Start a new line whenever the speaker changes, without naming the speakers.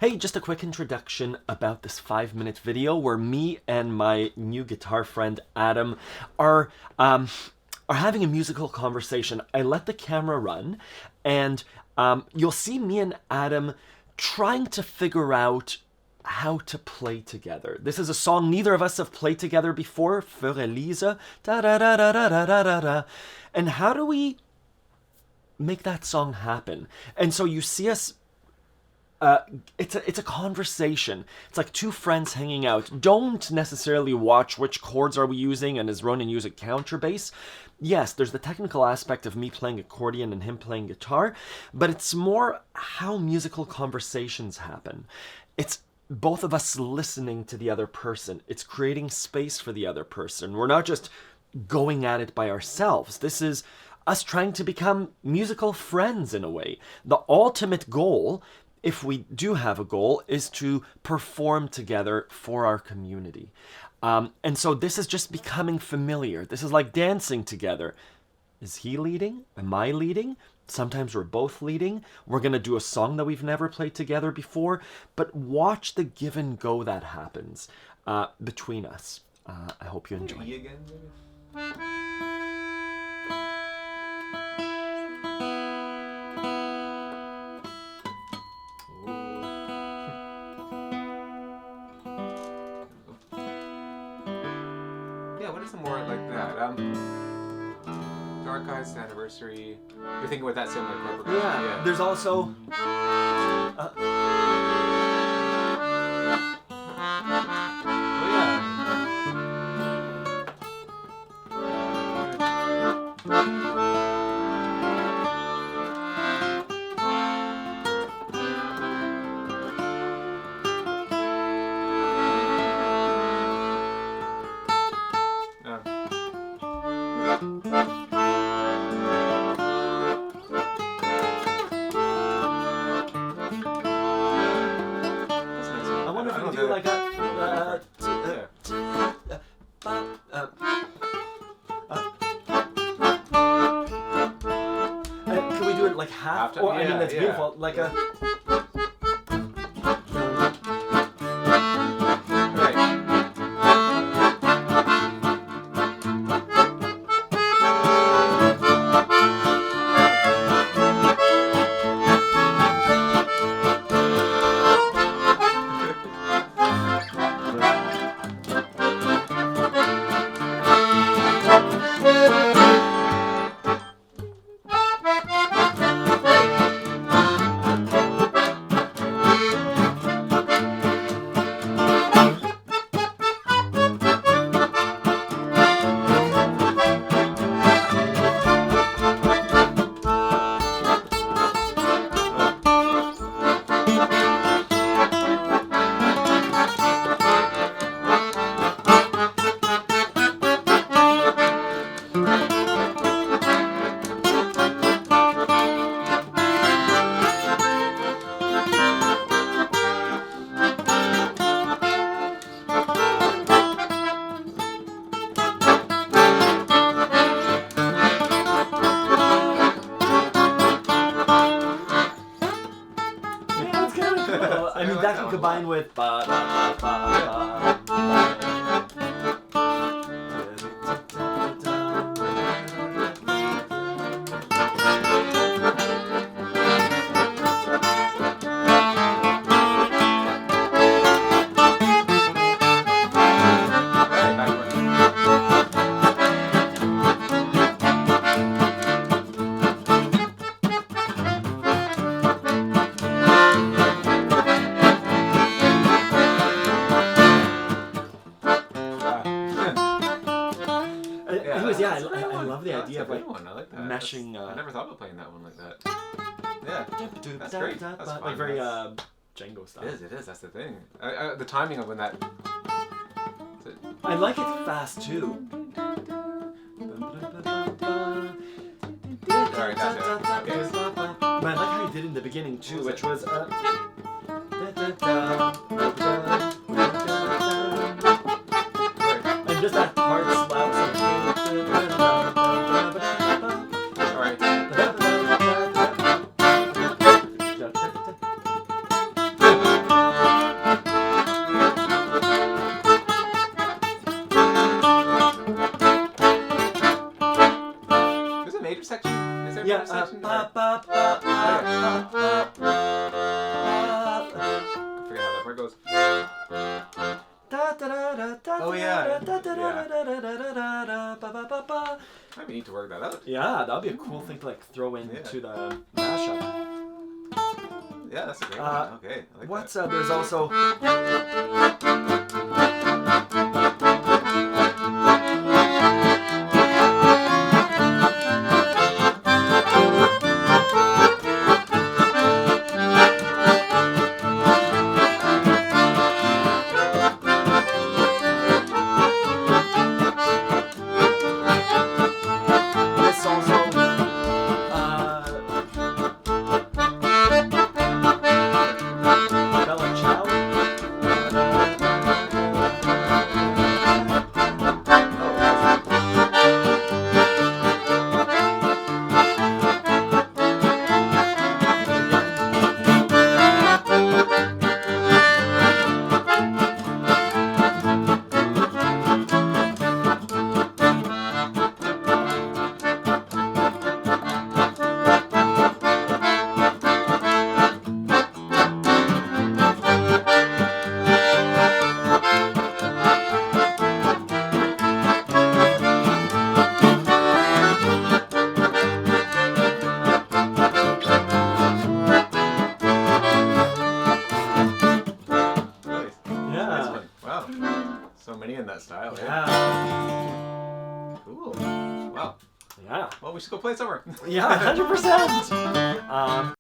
Hey, just a quick introduction about this 5-minute video where me and my new guitar friend Adam are having a musical conversation. I let the camera run, and you'll see me and Adam trying to figure out how to play together. This is a song neither of us have played together before. Für Elise, da da da da da da da da. And how do we make that song happen? And so you see us. It's a conversation. It's like two friends hanging out. Don't necessarily watch which chords are we using and is Ronan using counterbass. Yes, there's the technical aspect of me playing accordion and him playing guitar, but it's more how musical conversations happen. It's both of us listening to the other person. It's creating space for the other person. We're not just going at it by ourselves. This is us trying to become musical friends in a way. The ultimate goal, if we do have a goal, is to perform together for our community. And so this is just becoming familiar. This is like dancing together. Is he leading? Am I leading? Sometimes we're both leading. We're going to do a song that we've never played together before. But watch the give and go that happens between us. I hope you enjoy.
What is some more like that? Dark Eyes Anniversary. You're thinking with that similar chord progression?
Yeah. There's also. I wonder if we can do like a. Can we do it like half? Or I mean, that's beautiful. Like a. I mean, that can combine with. I love the idea of like meshing.
I never thought about playing that one like that. Yeah, that's great. That's fun.
Like very Django style.
It is. That's the thing. The timing of when that.
I like it fast too.
Alright, that's it. Okay.
But I like how you did in the beginning too, which was and just that part slaps.
Alright. Oh, yeah. Maybe need to work that out.
Yeah, that'd be a cool thing to like throw into the mashup.
Yeah, that's a great one. Okay, I like
What's
that.
there's also this also Bella Ciao.
Nice.
Yeah.
Nice one. Wow. So many in that style, eh?
Yeah.
Cool. Wow.
Yeah.
Well, we should go play somewhere.
Yeah, 100%.